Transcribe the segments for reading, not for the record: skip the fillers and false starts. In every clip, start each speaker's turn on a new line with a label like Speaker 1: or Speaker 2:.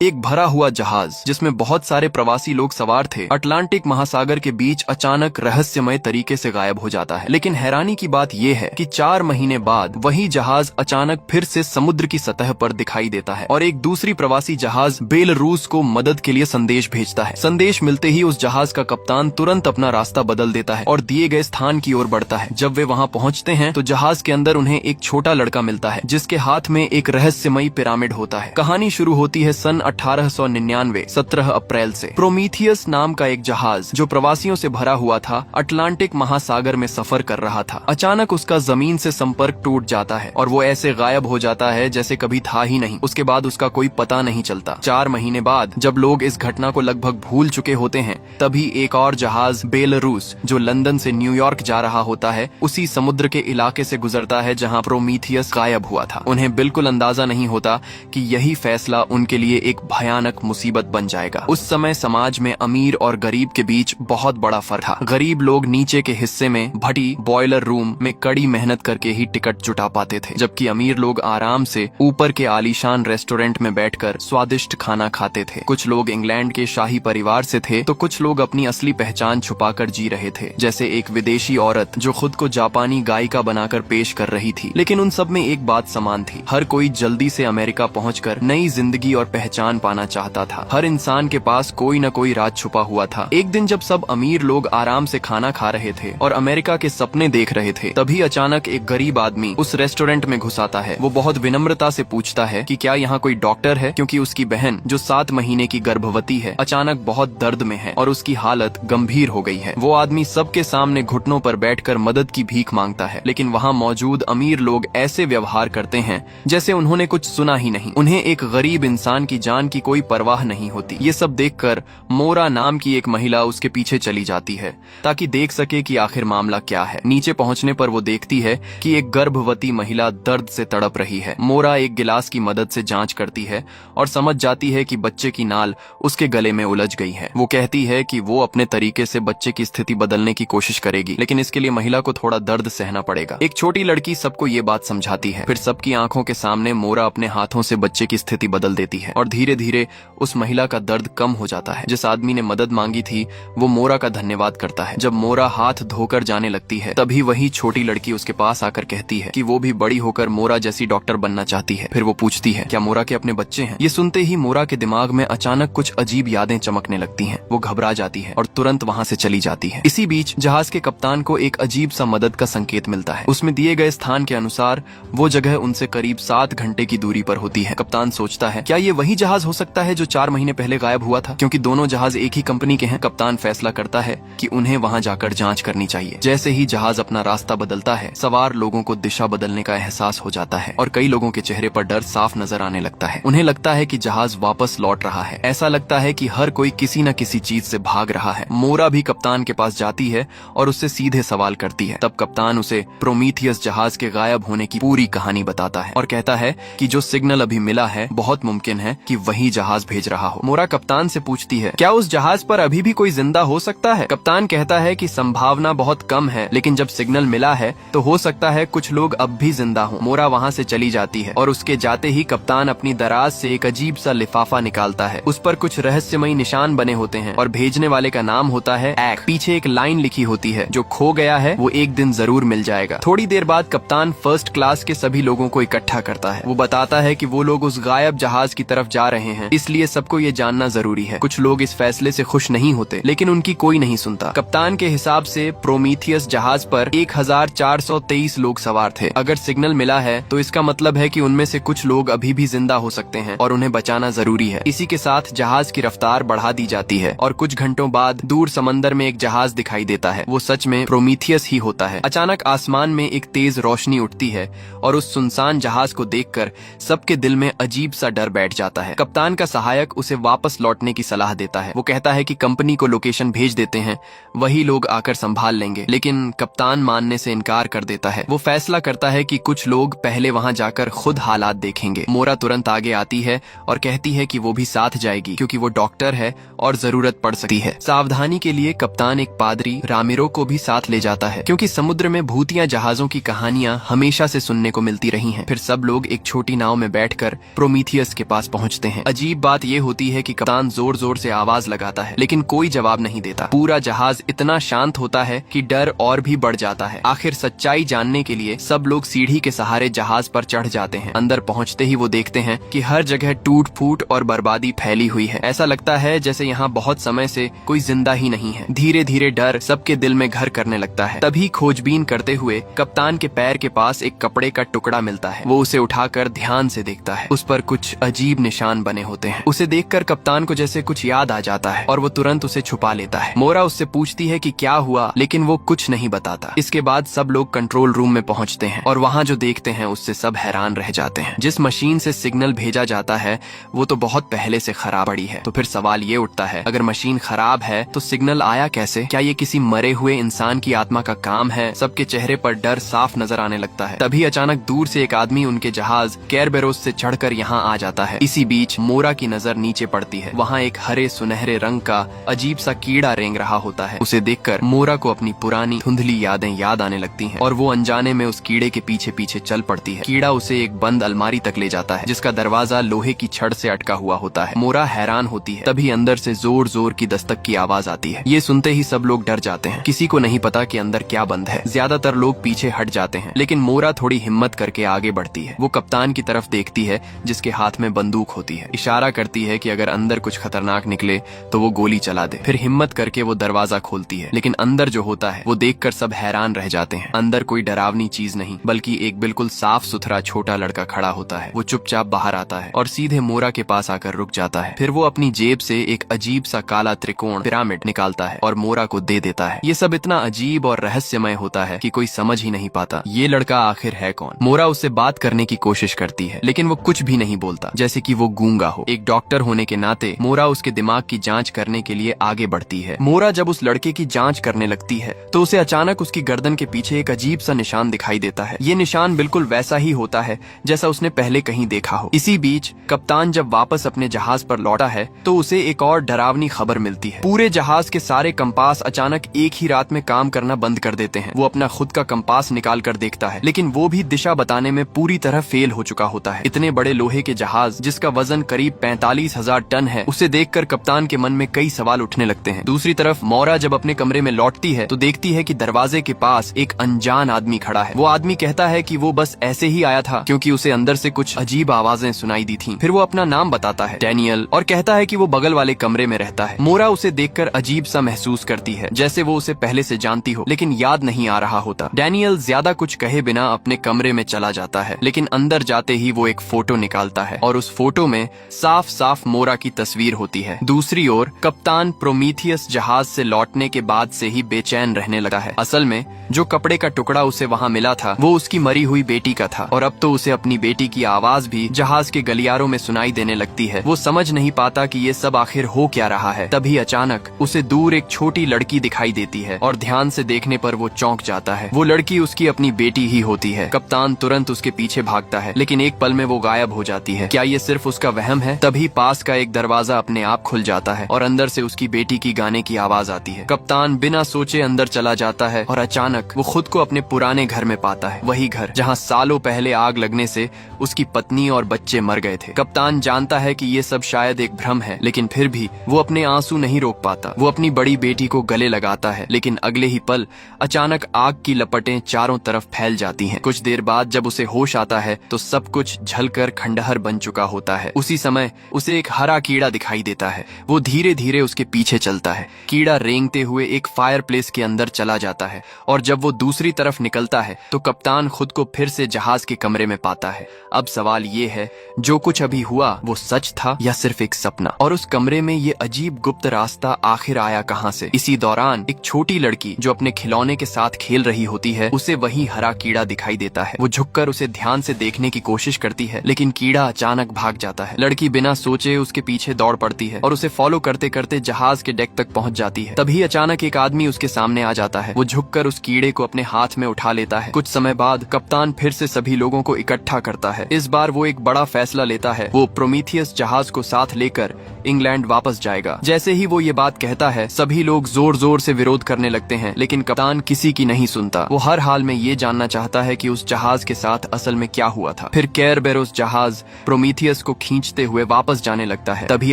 Speaker 1: एक भरा हुआ जहाज जिसमें बहुत सारे प्रवासी लोग सवार थे अटलांटिक महासागर के बीच अचानक रहस्यमय तरीके से गायब हो जाता है। लेकिन हैरानी की बात यह है कि 4 महीने बाद वही जहाज अचानक फिर से समुद्र की सतह पर दिखाई देता है और एक दूसरी प्रवासी जहाज बेलारूस को मदद के लिए संदेश भेजता है। संदेश मिलते ही उस जहाज का कप्तान तुरंत अपना रास्ता बदल देता है और दिए गए स्थान की ओर बढ़ता है। जब वे वहाँ पहुँचते हैं तो जहाज के अंदर उन्हें एक छोटा लड़का मिलता है जिसके हाथ में एक रहस्यमयी पिरामिड होता है। कहानी शुरू होती है सन 1899 17 अप्रैल से। प्रोमीथियस नाम का एक जहाज जो प्रवासियों से भरा हुआ था अटलांटिक महासागर में सफर कर रहा था। अचानक उसका जमीन से संपर्क टूट जाता है और वो ऐसे गायब हो जाता है जैसे कभी था ही नहीं। उसके बाद उसका कोई पता नहीं चलता। 4 महीने बाद जब लोग इस घटना को लगभग भूल चुके होते हैं तभी एक और जहाज बेलारूस जो लंदन से न्यूयॉर्क जा रहा होता है उसी समुद्र के इलाके से गुजरता है जहाँ प्रोमीथियस गायब हुआ था। उन्हें बिल्कुल अंदाजा नहीं होता कि यही फैसला उनके लिए एक भयानक मुसीबत बन जाएगा। उस समय समाज में अमीर और गरीब के बीच बहुत बड़ा फर्क था। गरीब लोग नीचे के हिस्से में भट्टी बॉयलर रूम में कड़ी मेहनत करके ही टिकट जुटा पाते थे, जबकि अमीर लोग आराम से ऊपर के आलीशान रेस्टोरेंट में बैठकर स्वादिष्ट खाना खाते थे। कुछ लोग इंग्लैंड के शाही परिवार से थे तो कुछ लोग अपनी असली पहचान छुपाकर जी रहे थे, जैसे एक विदेशी औरत जो खुद को जापानी गायिका बनाकर पेश कर रही थी। लेकिन उन सब में एक बात समान थी, हर कोई जल्दी से अमेरिका पहुंचकर नई जिंदगी और पहचान पाना चाहता था। हर इंसान के पास कोई न कोई राज छुपा हुआ था। एक दिन जब सब अमीर लोग आराम से खाना खा रहे थे और अमेरिका के सपने देख रहे थे तभी अचानक एक गरीब आदमी उस रेस्टोरेंट में घुस आता है। वो बहुत विनम्रता से पूछता है कि क्या यहाँ कोई डॉक्टर है, क्योंकि उसकी बहन जो 7 महीने की गर्भवती है अचानक बहुत दर्द में है और उसकी हालत गंभीर हो गई है। वो आदमी सबके सामने घुटनों पर बैठकर मदद की भीख मांगता है, लेकिन वहाँ मौजूद अमीर लोग ऐसे व्यवहार करते हैं जैसे उन्होंने कुछ सुना ही नहीं। उन्हें एक गरीब इंसान की जान की कोई परवाह नहीं होती। ये सब देखकर मोरा नाम की एक महिला उसके पीछे चली जाती है ताकि देख सके कि आखिर मामला क्या है। नीचे पहुंचने पर वो देखती है कि एक गर्भवती महिला दर्द से तड़प रही है। मोरा एक गिलास की मदद से जांच करती है और समझ जाती है कि बच्चे की नाल उसके गले में उलझ गई है। वो कहती है कि वो अपने तरीके से बच्चे की स्थिति बदलने की कोशिश करेगी, लेकिन इसके लिए महिला को थोड़ा दर्द सहना पड़ेगा। एक छोटी लड़की सबको ये बात समझाती है। फिर सबकी आंखों के सामने मोरा अपने हाथों से बच्चे की स्थिति बदल देती है और धीरे धीरे उस महिला का दर्द कम हो जाता है। जिस आदमी ने मदद मांगी थी वो मोरा का धन्यवाद करता है। जब मोरा हाथ धोकर जाने लगती है तभी वही छोटी लड़की उसके पास आकर कहती है कि वो भी बड़ी होकर मोरा जैसी डॉक्टर बनना चाहती है। फिर वो पूछती है क्या मोरा के अपने बच्चे हैं। ये सुनते ही मोरा के दिमाग में अचानक कुछ अजीब यादें चमकने लगती हैं। वो घबरा जाती है और तुरंत वहाँ से चली जाती है। इसी बीच जहाज के कप्तान को एक अजीब सा मदद का संकेत मिलता है। उसमें दिए गए स्थान के अनुसार वो जगह उनसे करीब 7 घंटे की दूरी पर होती है। कप्तान सोचता है क्या ये वही जहाज हो सकता है जो 4 महीने पहले गायब हुआ था, क्योंकि दोनों जहाज एक ही कंपनी के हैं। कप्तान फैसला करता है कि उन्हें वहां जाकर जांच करनी चाहिए। जैसे ही जहाज अपना रास्ता बदलता है सवार लोगों को दिशा बदलने का एहसास हो जाता है और कई लोगों के चेहरे पर डर साफ नजर आने लगता है। उन्हें लगता है कि जहाज वापस लौट रहा है। ऐसा लगता है कि हर कोई किसी न किसी चीज से भाग रहा है। मोरा भी कप्तान के पास जाती है और उससे सीधे सवाल करती है। तब कप्तान उसे प्रोमीथियस जहाज के गायब होने की पूरी कहानी बताता है और कहता है कि जो सिग्नल अभी मिला है बहुत मुमकिन है कि वही जहाज भेज रहा हो। मोरा कप्तान से पूछती है क्या उस जहाज पर अभी भी कोई जिंदा हो सकता है। कप्तान कहता है कि संभावना बहुत कम है, लेकिन जब सिग्नल मिला है तो हो सकता है कुछ लोग अब भी जिंदा हों। मोरा वहाँ से चली जाती है और उसके जाते ही कप्तान अपनी दराज से एक अजीब सा लिफाफा निकालता है। उस पर कुछ रहस्यमयी निशान बने होते हैं और भेजने वाले का नाम होता है एक्ट। पीछे एक लाइन लिखी होती है जो खो गया है वो एक दिन जरूर मिल जाएगा। थोड़ी देर बाद कप्तान फर्स्ट क्लास के सभी लोगों को इकट्ठा करता है। वो बताता है कि वो लोग उस गायब जहाज की तरफ जा रहे हैं, इसलिए सबको ये जानना जरूरी है। कुछ लोग इस फैसले से खुश नहीं होते, लेकिन उनकी कोई नहीं सुनता। कप्तान के हिसाब से प्रोमीथियस जहाज पर 1423 लोग सवार थे। अगर सिग्नल मिला है तो इसका मतलब है कि उनमें से कुछ लोग अभी भी जिंदा हो सकते हैं और उन्हें बचाना जरूरी है। इसी के साथ जहाज की रफ्तार बढ़ा दी जाती है और कुछ घंटों बाद दूर समंदर में एक जहाज दिखाई देता है। वो सच में प्रोमीथियस ही होता है। अचानक आसमान में एक तेज रोशनी उठती है और उस सुनसान जहाज को देखकर सबके दिल में अजीब सा डर बैठ जाता है। कप्तान का सहायक उसे वापस लौटने की सलाह देता है। वो कहता है कि कंपनी को लोकेशन भेज देते हैं, वही लोग आकर संभाल लेंगे, लेकिन कप्तान मानने से इनकार कर देता है। वो फैसला करता है कि कुछ लोग पहले वहां जाकर खुद हालात देखेंगे। मोरा तुरंत आगे आती है और कहती है कि वो भी साथ जाएगी क्योंकि वो डॉक्टर है और जरूरत पड़ सकती है। सावधानी के लिए कप्तान एक पादरी रामिरो को भी साथ ले जाता है क्योंकि समुद्र में भूतिया जहाजों की कहानियां हमेशा से सुनने को मिलती रही हैं। फिर सब लोग एक छोटी नाव में बैठकर प्रोमीथियस के पास पहुंचते करते हैं। अजीब बात ये होती है कि कप्तान जोर जोर से आवाज लगाता है लेकिन कोई जवाब नहीं देता। पूरा जहाज इतना शांत होता है कि डर और भी बढ़ जाता है। आखिर सच्चाई जानने के लिए सब लोग सीढ़ी के सहारे जहाज पर चढ़ जाते हैं। अंदर पहुंचते ही वो देखते हैं कि हर जगह टूट फूट और बर्बादी फैली हुई है। ऐसा लगता है जैसे यहाँ बहुत समय से कोई जिंदा ही नहीं है। धीरे धीरे डर सबके दिल में घर करने लगता है। तभी खोजबीन करते हुए कप्तान के पैर के पास एक कपड़े का टुकड़ा मिलता है। वो उसे उठाकर ध्यान से देखता है। उस पर कुछ अजीब निशान बने होते हैं। उसे देखकर कप्तान को जैसे कुछ याद आ जाता है और वो तुरंत उसे छुपा लेता है। मोरा उससे पूछती है कि क्या हुआ, लेकिन वो कुछ नहीं बताता। इसके बाद सब लोग कंट्रोल रूम में पहुंचते हैं और वहाँ जो देखते हैं उससे सब हैरान रह जाते हैं। जिस मशीन से सिग्नल भेजा जाता है वो तो बहुत पहले से खराब पड़ी है। तो फिर सवाल ये उठता है, अगर मशीन खराब है तो सिग्नल आया कैसे? क्या ये किसी मरे हुए इंसान की आत्मा का काम है? सबके चेहरे पर डर साफ नजर आने लगता है। तभी अचानक दूर से एक आदमी उनके जहाज कैरबेरोस से चढ़कर यहाँ आ जाता है। इसी बीच मोरा की नजर नीचे पड़ती है। वहाँ एक हरे सुनहरे रंग का अजीब सा कीड़ा रेंग रहा होता है। उसे देखकर मोरा को अपनी पुरानी धुंधली यादें याद आने लगती हैं और वो अनजाने में उस कीड़े के पीछे पीछे चल पड़ती है। कीड़ा उसे एक बंद अलमारी तक ले जाता है जिसका दरवाजा लोहे की छड़ से अटका हुआ होता है। मोरा हैरान होती है। तभी अंदर से जोर जोर की दस्तक की आवाज आती है। ये सुनते ही सब लोग डर जाते हैं। किसी को नहीं पता कि अंदर क्या बंद है। ज्यादातर लोग पीछे हट जाते हैं लेकिन मोरा थोड़ी हिम्मत करके आगे बढ़ती है। वो कप्तान की तरफ देखती है जिसके हाथ में बंदूक होती है। इशारा करती है कि अगर अंदर कुछ खतरनाक निकले तो वो गोली चला दे। फिर हिम्मत करके वो दरवाजा खोलती है लेकिन अंदर जो होता है वो देखकर सब हैरान रह जाते हैं। अंदर कोई डरावनी चीज नहीं बल्कि एक बिल्कुल साफ सुथरा छोटा लड़का खड़ा होता है। वो चुपचाप बाहर आता है और सीधे मोरा के पास आकर रुक जाता है। फिर वो अपनी जेब से एक अजीब सा काला त्रिकोण पिरामिड निकालता है और मोरा को दे देता है। ये सब इतना अजीब और रहस्यमय होता है कि कोई समझ ही नहीं पाता ये लड़का आखिर है कौन। मोरा उससे बात करने की कोशिश करती है लेकिन वो कुछ भी नहीं बोलता, जैसे कि वो गूंगा हो। एक डॉक्टर होने के नाते मोरा उसके दिमाग की जांच करने के लिए आगे बढ़ती है। मोरा जब उस लड़के की जांच करने लगती है तो उसे अचानक उसकी गर्दन के पीछे एक अजीब सा निशान दिखाई देता है। ये निशान बिल्कुल वैसा ही होता है जैसा उसने पहले कहीं देखा हो। इसी बीच कप्तान जब वापस अपने जहाज पर लौटा है तो उसे एक और डरावनी खबर मिलती है। पूरे जहाज के सारे कंपास अचानक एक ही रात में काम करना बंद कर देते हैं। वो अपना खुद का कंपास निकाल कर देखता है लेकिन वो भी दिशा बताने में पूरी तरह फेल हो चुका होता है। इतने बड़े लोहे के जहाज जिसका वजन करीब 45,000 टन है, उसे देखकर कप्तान के मन में कई सवाल उठने लगते हैं। दूसरी तरफ मोरा जब अपने कमरे में लौटती है तो देखती है कि दरवाजे के पास एक अनजान आदमी खड़ा है। वो आदमी कहता है कि वो बस ऐसे ही आया था क्योंकि उसे अंदर से कुछ अजीब आवाजें सुनाई दी थीं। फिर वो अपना नाम बताता है, डैनियल, और कहता है कि वो बगल वाले कमरे में रहता है। मोरा उसे देखकर अजीब सा महसूस करती है जैसे वो उसे पहले से जानती हो लेकिन याद नहीं आ रहा होता। डैनियल ज्यादा कुछ कहे बिना अपने कमरे में चला जाता है लेकिन अंदर जाते ही वो एक फोटो निकालता है और उस फोटो में साफ साफ मोरा की तस्वीर होती है। दूसरी ओर कप्तान प्रोमीथियस जहाज से लौटने के बाद से ही बेचैन रहने लगा है। असल में जो कपड़े का टुकड़ा उसे वहाँ मिला था वो उसकी मरी हुई बेटी का था और अब तो उसे अपनी बेटी की आवाज भी जहाज के गलियारों में सुनाई देने लगती है। वो समझ नहीं पाता कि ये सब आखिर हो क्या रहा है। तभी अचानक उसे दूर एक छोटी लड़की दिखाई देती है और ध्यान से देखने पर वो चौंक जाता है। वो लड़की उसकी अपनी बेटी ही होती है। कप्तान तुरंत उसके पीछे भागता है लेकिन एक पल में वो गायब हो जाती है। क्या ये सिर्फ उसका वहम है? तभी पास का एक दरवाजा अपने आप खुल जाता है और अंदर से उसकी बेटी की गाने की आवाज आती है। कप्तान बिना सोचे अंदर चला जाता है और अचानक वो खुद को अपने पुराने घर में पाता है। वही घर जहाँ सालों पहले आग लगने से उसकी पत्नी और बच्चे मर गए थे। कप्तान जानता है कि ये सब शायद एक भ्रम है लेकिन फिर भी वो अपने आंसू नहीं रोक पाता। वो अपनी बड़ी बेटी को गले लगाता है लेकिन अगले ही पल अचानक आग की लपटें चारों तरफ फैल जाती हैं। कुछ देर बाद जब उसे होश आता है तो सब कुछ जलकर खंडहर बन चुका होता है। उसी समय उसे एक हरा कीड़ा दिखाई देता है। वो धीरे धीरे उसके पीछे चलता है। कीड़ा रेंगते हुए एक फायर प्लेस के अंदर चला जाता है और जब वो दूसरी तरफ निकलता है तो कप्तान खुद को फिर से जहाज के कमरे में पाता है। अब सवाल ये है, जो कुछ अभी हुआ वो सच था या सिर्फ एक सपना? और उस कमरे में ये अजीब गुप्त रास्ता आखिर आया कहाँ से? इसी दौरान एक छोटी लड़की जो अपने खिलौने के साथ खेल रही होती है उसे वही हरा कीड़ा दिखाई देता है। वो झुककर उसे ध्यान से देखने की कोशिश करती है लेकिन कीड़ा अचानक भाग जाता है। लड़की बिना सोचे उसके पीछे दौड़ पड़ती है और उसे फॉलो करते करते जहाज के डेक तक पहुंच जाती है। तभी अचानक एक आदमी उसके सामने आ जाता है। वो झुककर उस कीड़े को अपने हाथ में उठा लेता है। कुछ समय बाद कप्तान फिर से सभी लोगों को इकट्ठा करता है। इस बार वो एक बड़ा फैसला लेता है। वो प्रोमीथियस जहाज को साथ लेकर इंग्लैंड वापस जाएगा। जैसे ही वो ये बात कहता है सभी लोग जोर जोर से विरोध करने लगते हैं लेकिन कप्तान किसी की नहीं सुनता। वो हर हाल में ये जानना चाहता है कि उस जहाज के साथ असल में क्या हुआ था। फिर कैरबेरोस जहाज प्रोमीथियस को खींच खींचते हुए वापस जाने लगता है। तभी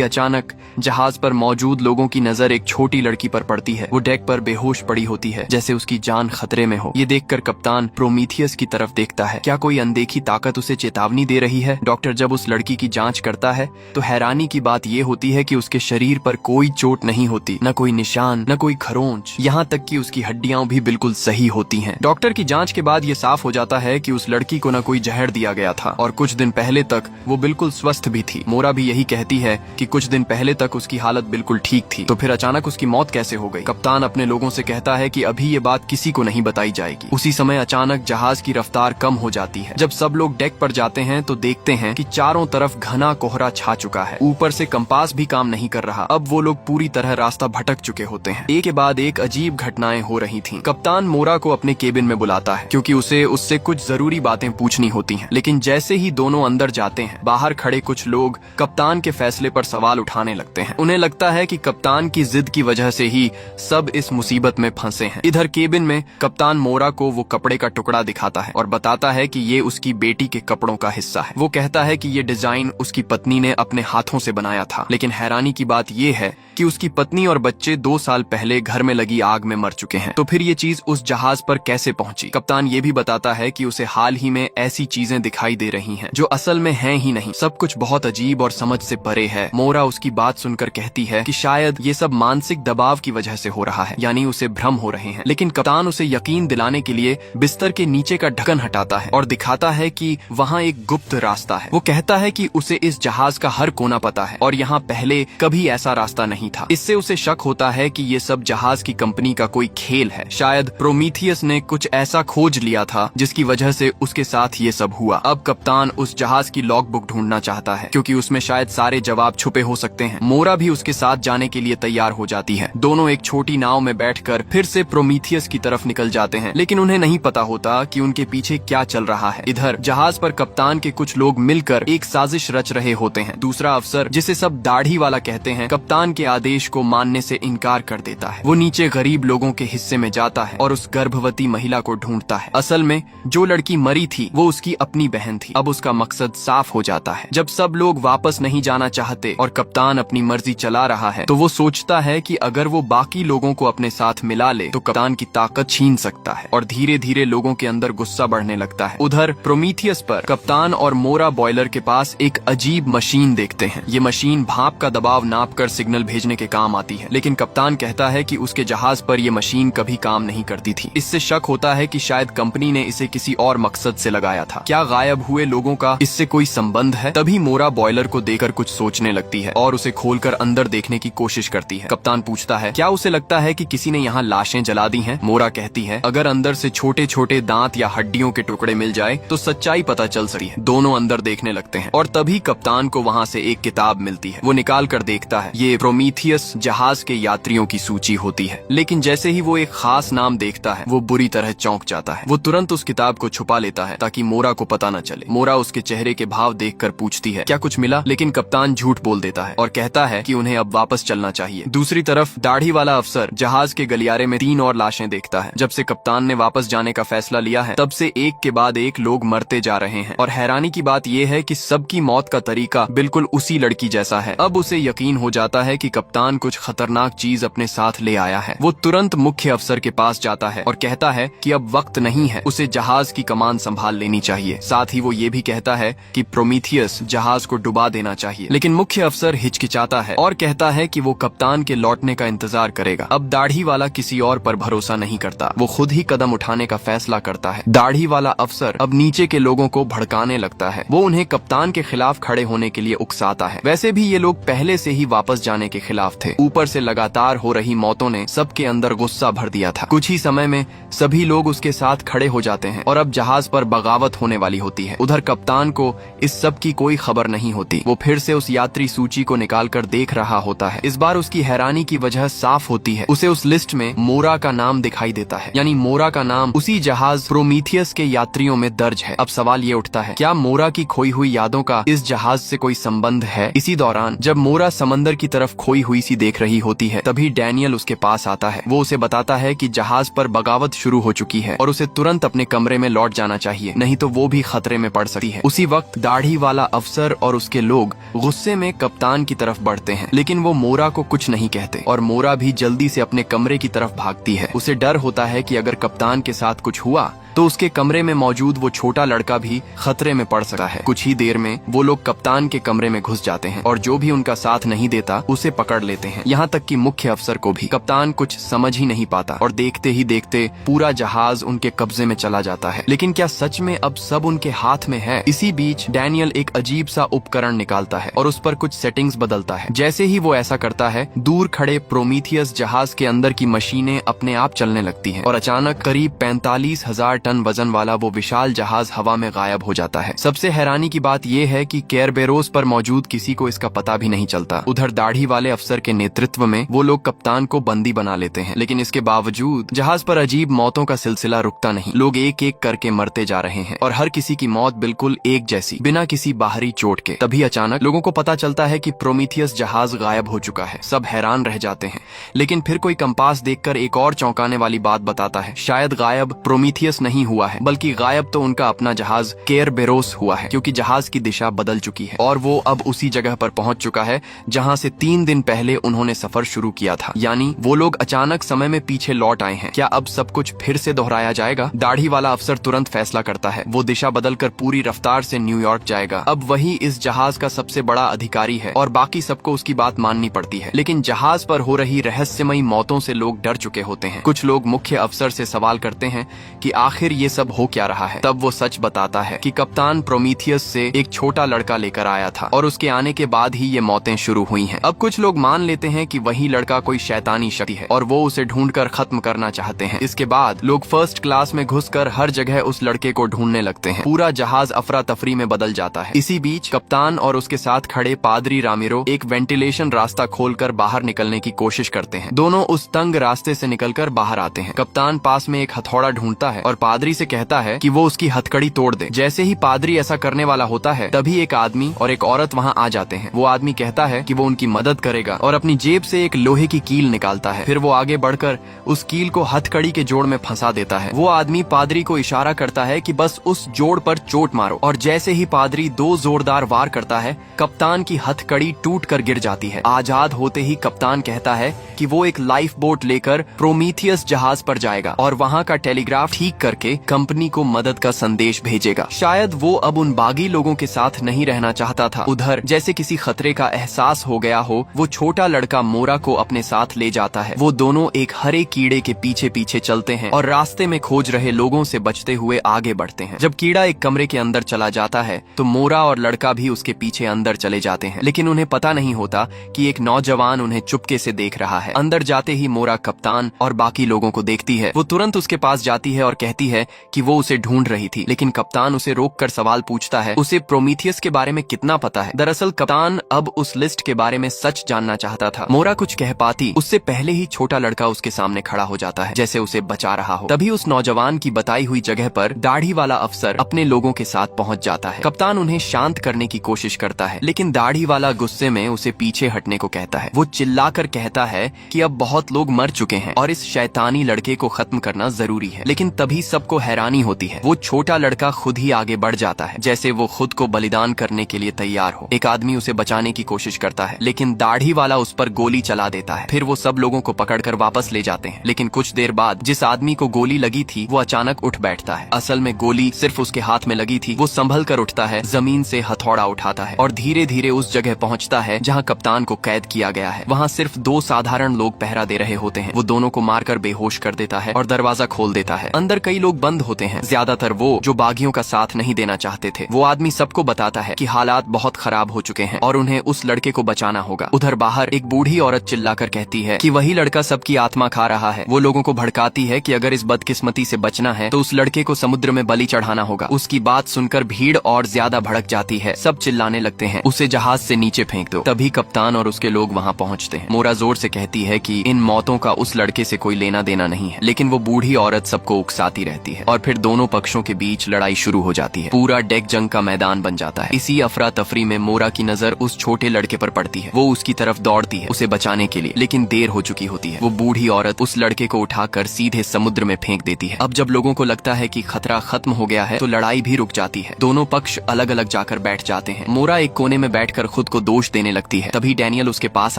Speaker 1: अचानक जहाज पर मौजूद लोगों की नजर एक छोटी लड़की पर पड़ती है। वो डेक पर बेहोश पड़ी होती है, जैसे उसकी जान खतरे में हो। ये देखकर कप्तान प्रोमीथियस की तरफ देखता है। क्या कोई अनदेखी ताकत उसे चेतावनी दे रही है? डॉक्टर जब उस लड़की की जांच करता है तो हैरानी की बात ये होती है कि उसके शरीर पर कोई चोट नहीं होती, न कोई निशान, न कोई खरोंच, यहाँ तक कि उसकी हड्डियां भी बिल्कुल सही होती हैं। डॉक्टर की जांच के बाद ये साफ हो जाता है कि उस लड़की को न कोई जहर दिया गया था और कुछ दिन पहले तक वो बिल्कुल स्वस्थ भी थी। मोरा भी यही कहती है कि कुछ दिन पहले तक उसकी हालत बिल्कुल ठीक थी, तो फिर अचानक उसकी मौत कैसे हो गई? कप्तान अपने लोगों से कहता है कि अभी ये बात किसी को नहीं बताई जाएगी। उसी समय अचानक जहाज की रफ्तार कम हो जाती है। जब सब लोग डेक पर जाते हैं तो देखते हैं कि चारों तरफ घना कोहरा छा चुका है। ऊपर से कंपास भी काम नहीं कर रहा। अब वो लोग पूरी तरह रास्ता भटक चुके होते हैं। एक के बाद एक अजीब घटनाएं हो रही थीं। कप्तान मोरा को अपने केबिन में बुलाता है क्योंकि उसे उससे कुछ जरूरी बातें पूछनी होती हैं। लेकिन जैसे ही दोनों अंदर जाते हैं, बाहर खड़े कुछ लोग कप्तान के फैसले पर सवाल उठाने लगते हैं। उन्हें लगता है कि कप्तान की जिद की वजह से ही सब इस मुसीबत में फंसे हैं। इधर केबिन में कप्तान मोरा को वो कपड़े का टुकड़ा दिखाता है और बताता है कि ये उसकी बेटी के कपड़ों का हिस्सा है। वो कहता है कि ये डिजाइन उसकी पत्नी ने अपने हाथों से बनाया था। लेकिन हैरानी की बात ये है कि उसकी पत्नी और बच्चे 2 साल पहले घर में लगी आग में मर चुके हैं। तो फिर ये चीज उस जहाज पर कैसे पहुंची? कप्तान ये भी बताता है कि उसे हाल ही में ऐसी चीजें दिखाई दे रही हैं जो असल में हैं ही नहीं। सब कुछ बहुत अजीब और समझ से परे है। मोरा उसकी बात सुनकर कहती है कि शायद ये सब मानसिक दबाव की वजह से हो रहा है, यानी उसे भ्रम हो रहे हैं। लेकिन कप्तान उसे यकीन दिलाने के लिए बिस्तर के नीचे का ढक्कन हटाता है और दिखाता है कि वहाँ एक गुप्त रास्ता है। वो कहता है कि उसे इस जहाज का हर कोना पता है और यहाँ पहले कभी ऐसा रास्ता नहीं था। इससे उसे शक होता है कि ये सब जहाज की कंपनी का कोई खेल है। शायद प्रोमीथियस ने कुछ ऐसा खोज लिया था जिसकी वजह से उसके साथ ये सब हुआ। अब कप्तान उस जहाज की लॉग बुक ढूंढना चाहता है क्योंकि उसमें शायद सारे जवाब छुपे हो सकते हैं। मोरा भी उसके साथ जाने के लिए तैयार हो जाती है। दोनों एक छोटी नाव में बैठकर फिर से प्रोमीथियस की तरफ निकल जाते हैं, लेकिन उन्हें नहीं पता होता कि उनके पीछे क्या चल रहा है। इधर जहाज पर कप्तान के कुछ लोग मिलकर एक साजिश रच रहे होते हैं। दूसरा अफसर, जिसे सब दाढ़ी वाला कहते हैं, कप्तान के आदेश को मानने से इनकार कर देता है। वो नीचे गरीब लोगों के हिस्से में जाता है और उस गर्भवती महिला को ढूंढता है। असल में जो लड़की मरी थी वो उसकी अपनी बहन थी। अब उसका मकसद साफ हो जाता है। जब सब लोग वापस नहीं जाना चाहते और कप्तान अपनी मर्जी चला रहा है तो वो सोचता है कि अगर वो बाकी लोगों को अपने साथ मिला ले तो कप्तान की ताकत छीन सकता है और धीरे धीरे लोगों के अंदर गुस्सा बढ़ने लगता है। उधर प्रोमीथियस पर कप्तान और मोरा बॉयलर के पास एक अजीब मशीन देखते हैं। ये मशीन भाप का दबाव नापकर सिग्नल भेजने के काम आती है, लेकिन कप्तान कहता है कि उसके जहाज पर ये मशीन कभी काम नहीं करती थी। इससे शक होता है कि शायद कंपनी ने इसे किसी और मकसद से लगाया था। क्या गायब हुए लोगों का इससे कोई संबंध है? तभी मोरा बॉयलर को देखकर कुछ सोचने लगती है और उसे खोलकर अंदर देखने की कोशिश करती है। कप्तान पूछता है, क्या उसे लगता है कि किसी ने यहाँ लाशें जला दी हैं? मोरा कहती है, अगर अंदर से छोटे छोटे दांत या हड्डियों के टुकड़े मिल जाए तो सच्चाई पता चल सकती है। दोनों अंदर देखने लगते हैं और तभी कप्तान को वहाँ से एक किताब मिलती है। वो निकाल कर देखता है। ये प्रोमीथियस जहाज के यात्रियों की सूची होती है, लेकिन जैसे ही वो एक खास नाम देखता है वो बुरी तरह चौंक जाता है। वो तुरंत उस किताब को छुपा लेता है ताकि मोरा को पता न चले। मोरा उसके चेहरे के भाव देखकर पूछती है, क्या कुछ मिला? लेकिन कप्तान झूठ बोल देता है और कहता है कि उन्हें अब वापस चलना चाहिए। दूसरी तरफ दाढ़ी वाला अफसर जहाज के गलियारे में 3 और लाशें देखता है। जब से कप्तान ने वापस जाने का फैसला लिया है तब से एक के बाद एक लोग मरते जा रहे हैं और हैरानी की बात यह है कि सबकी मौत का तरीका बिल्कुल उसी लड़की जैसा है। अब उसे यकीन हो जाता है कि कप्तान कुछ खतरनाक चीज अपने साथ ले आया है। वो तुरंत मुख्य अफसर के पास जाता है और कहता है कि अब वक्त नहीं है, उसे जहाज की कमान संभाल लेनी चाहिए। साथ ही वो ये भी कहता है कि प्रोमीथियस जहाज को डुबा देना चाहिए। लेकिन मुख्य अफसर हिचकिचाता है और कहता है कि वो कप्तान के लौटने का इंतजार करेगा। अब दाढ़ी वाला किसी और पर भरोसा नहीं करता, वो खुद ही कदम उठाने का फैसला करता है। दाढ़ी वाला अफसर अब नीचे के लोगों को भड़काने लगता है। वो उन्हें कप्तान के खिलाफ खड़े होने के लिए उकसाता है। वैसे भी ये लोग पहले से ही वापस जाने के खिलाफ थे। ऊपर से लगातार हो रही मौतों ने सबके अंदर गुस्सा भर दिया था। कुछ ही समय में सभी लोग उसके साथ खड़े हो जाते हैं और अब जहाज पर बगावत होने वाली होती है। उधर कप्तान को इस सब की कोई खबर नहीं होती। वो फिर से उस यात्री सूची को निकालकर देख रहा होता है। इस बार उसकी हैरानी की वजह साफ होती है। उसे उस लिस्ट में मोरा का नाम दिखाई देता है, यानी मोरा का नाम उसी जहाज प्रोमीथियस के यात्रियों में दर्ज है। अब सवाल ये उठता है, क्या मोरा की खोई हुई यादों का इस जहाज से कोई संबंध है? इसी दौरान जब मोरा समंदर की तरफ खोई हुई सी देख रही होती है तभी डैनियल उसके पास आता है। वो उसे बताता है कि जहाज पर बगावत शुरू हो चुकी है और उसे तुरंत अपने कमरे में लौट जाना चाहिए, नहीं तो वो भी खतरे में पड़ सकती है। उसी वक्त दाढ़ी वाला अफसर अफसर और उसके लोग गुस्से में कप्तान की तरफ बढ़ते हैं, लेकिन वो मोरा को कुछ नहीं कहते और मोरा भी जल्दी से अपने कमरे की तरफ भागती है। उसे डर होता है कि अगर कप्तान के साथ कुछ हुआ तो उसके कमरे में मौजूद वो छोटा लड़का भी खतरे में पड़ सकता है। कुछ ही देर में वो लोग कप्तान के कमरे में घुस जाते हैं और जो भी उनका साथ नहीं देता उसे पकड़ लेते हैं। यहाँ तक कि मुख्य अफसर को भी। कप्तान कुछ समझ ही नहीं पाता और देखते ही देखते पूरा जहाज उनके कब्जे में चला जाता है। लेकिन क्या सच में अब सब उनके हाथ में है? इसी बीच डैनियल एक अजीब सा उपकरण निकालता है और उस पर कुछ सेटिंग्स बदलता है। जैसे ही वो ऐसा करता है, दूर खड़े प्रोमीथियस जहाज के अंदर की मशीनें अपने आप चलने लगती हैं और अचानक करीब 45,000 टन वजन वाला वो विशाल जहाज हवा में गायब हो जाता है। सबसे हैरानी की बात यह है कि केरबेरोस पर मौजूद किसी को इसका पता भी नहीं चलता। उधर दाढ़ी वाले अफसर के नेतृत्व में वो लोग कप्तान को बंदी बना लेते हैं, लेकिन इसके बावजूद जहाज पर अजीब मौतों का सिलसिला रुकता नहीं। लोग एक एक करके मरते जा रहे हैं और हर किसी की मौत बिल्कुल एक जैसी, बिना किसी बाहरी चोट के। तभी अचानक लोगों को पता चलता है कि प्रोमीथियस जहाज गायब हो चुका है। सब हैरान रह जाते हैं, लेकिन फिर कोई कंपास देखकर एक और चौंकाने वाली बात बताता है। शायद गायब प्रोमीथियस नहीं हुआ है, बल्कि गायब तो उनका अपना जहाज केरबेरोस हुआ है, क्योंकि जहाज की दिशा बदल चुकी है और वो अब उसी जगह पर पहुंच चुका है जहां से 3 दिन पहले उन्होंने सफर शुरू किया था। यानी वो लोग अचानक समय में पीछे लौट आए हैं। क्या अब सब कुछ फिर से दोहराया जाएगा? दाढ़ी वाला अफसर तुरंत फैसला करता है। वो दिशा बदलकर पूरी रफ्तार से न्यूयॉर्क जाएगा। अब वही इस जहाज का सबसे बड़ा अधिकारी है और बाकी सबको उसकी बात माननी पड़ती है। लेकिन जहाज पर हो रही रहस्यमयी मौतों से लोग डर चुके होते हैं। कुछ लोग मुख्य अफसर से सवाल करते हैं कि आखिर ये सब हो क्या रहा है। तब वो सच बताता है कि कप्तान प्रोमीथियस से एक छोटा लड़का लेकर आया था और उसके आने के बाद ही ये मौतें शुरू हुई हैं। अब कुछ लोग मान लेते हैं कि वही लड़का कोई शैतानी शक्ति है और वो उसे ढूंढकर खत्म करना चाहते हैं। इसके बाद लोग फर्स्ट क्लास में घुसकर हर जगह उस लड़के को ढूंढने लगते हैं। पूरा जहाज अफरा तफरी में बदल जाता है। इसी बीच कप्तान और उसके साथ खड़े पादरी रामिरो एक वेंटिलेशन रास्ता खोलकर बाहर निकलने की कोशिश करते हैं। दोनों उस तंग रास्ते से निकलकर बाहर आते हैं। कप्तान पास में एक हथौड़ा ढूंढता है और पादरी से कहता है कि वो उसकी हथकड़ी तोड़ दे। जैसे ही पादरी ऐसा करने वाला होता है, तभी एक आदमी और एक औरत वहाँ आ जाते हैं। वो आदमी कहता है कि वो उनकी मदद करेगा और अपनी जेब से एक लोहे की कील निकालता है। फिर वो आगे बढ़कर उस कील को हथकड़ी के जोड़ में फंसा देता है। वो आदमी पादरी को इशारा करता है कि बस उस जोड़ पर चोट मारो और जैसे ही पादरी 2 जोरदार वार करता है, कप्तान की हथकड़ी टूट कर गिर जाती है। आजाद होते ही कप्तान कहता है कि वो एक लाइफ बोट लेकर प्रोमीथियस जहाज पर जाएगा और वहाँ का टेलीग्राफ ठीक करके कंपनी को मदद का संदेश भेजेगा। शायद वो अब उन बागी लोगों के साथ नहीं रहना चाहता था। उधर जैसे किसी खतरे का एहसास हो गया हो, वो छोटा लड़का मोरा को अपने साथ ले जाता है। वो दोनों एक हरे कीड़े के पीछे पीछे चलते हैं और रास्ते में खोज रहे लोगों से बचते हुए आगे बढ़ते हैं। जब कीड़ा एक कमरे के अंदर चला जाता है तो मोरा और लड़का भी उसके पीछे अंदर चले जाते हैं, लेकिन उन्हें पता नहीं होता कि एक नौजवान उन्हें चुपके से देख रहा है। अंदर जाते ही मोरा कप्तान और बाकी लोगों को देखती है। वो तुरंत उसके पास जाती है और कहती है कि वो उसे ढूंढ रही थी, लेकिन कप्तान उसे रोककर सवाल पूछता है उसे प्रोमीथियस के बारे में कितना पता है। दरअसल कप्तान अब उस लिस्ट के बारे में सच जानना चाहता था। मोरा कुछ कह पाती उससे पहले ही छोटा लड़का उसके सामने खड़ा हो जाता है, जैसे उसे बचा रहा हो। तभी उस नौजवान की बताई हुई जगह पर दाढ़ी वाला अफसर अपने लोगों के साथ पहुंच जाता है। कप्तान उन्हें शांत करने की कोशिश करता है, लेकिन दाढ़ी वाला गुस्से में उसे पीछे हटने को कहता है। वो चिल्लाकर कहता है कि अब बहुत लोग मर चुके हैं और इस शैतानी लड़के को खत्म करना जरूरी है। लेकिन तभी सबको हैरानी होती है। वो छोटा लड़का खुद ही आगे बढ़ जाता है, जैसे वो खुद को बलिदान करने के लिए तैयार हो। एक आदमी उसे बचाने की कोशिश करता है, लेकिन दाढ़ी वाला उस पर गोली चला देता है। फिर वो सब लोगों को पकड़कर वापस ले जाते हैं, लेकिन कुछ देर बाद जिस आदमी को गोली लगी थी वो अचानक उठ बैठता है। असल में गोली सिर्फ उसके हाथ में लगी थी। वो संभल कर उठता है, जमीन से हथौड़ा उठाता है और धीरे धीरे उस जगह पहुंचता है जहां कप्तान को कैद किया गया है। वहां सिर्फ 2 साधारण लोग पहरा दे रहे होते हैं। वो दोनों को मारकर बेहोश कर देता है और दरवाजा खोल देता है। अंदर कई लोग बंद होते हैं, ज्यादातर वो जो बागियों का साथ नहीं देना चाहते थे। वो आदमी सबको बताता है कि हालात बहुत खराब हो चुके हैं और उन्हें उस लड़के को बचाना होगा। उधर बाहर एक बूढ़ी औरत चिल्लाकर कहती है कि वही लड़का सबकी आत्मा खा रहा है। वो लोगों को भड़काती है कि अगर इस बदकिस्मती से बचना है तो उस लड़के को समुद्र में बलि चढ़ाना होगा। उसकी बात सुनकर भीड़ और ज्यादा भड़क जाती है। सब चिल्लाने लगते हैं उसे जहाज से नीचे फेंक दो। तभी कप्तान और उसके लोग वहाँ पहुँचते हैं। मोरा जोर से कहती है कि इन मौतों का उस लड़के से कोई लेना देना नहीं है, लेकिन वो बूढ़ी औरत सबको उकसाती रहती रहती है और फिर दोनों पक्षों के बीच लड़ाई शुरू हो जाती है। पूरा डेक जंग का मैदान बन जाता है। इसी अफरा तफरी में मोरा की नजर उस छोटे लड़के पर पड़ती है। वो उसकी तरफ दौड़ती है उसे बचाने के लिए, लेकिन देर हो चुकी होती है। वो बूढ़ी औरत उस लड़के को उठाकर सीधे समुद्र में फेंक देती है। अब जब लोगों को लगता है कि खतरा खत्म हो गया है तो लड़ाई भी रुक जाती है। दोनों पक्ष अलग अलग जाकर बैठ जाते हैं। मोरा एक कोने में बैठकर खुद को दोष देने लगती है। तभी डैनियल उसके पास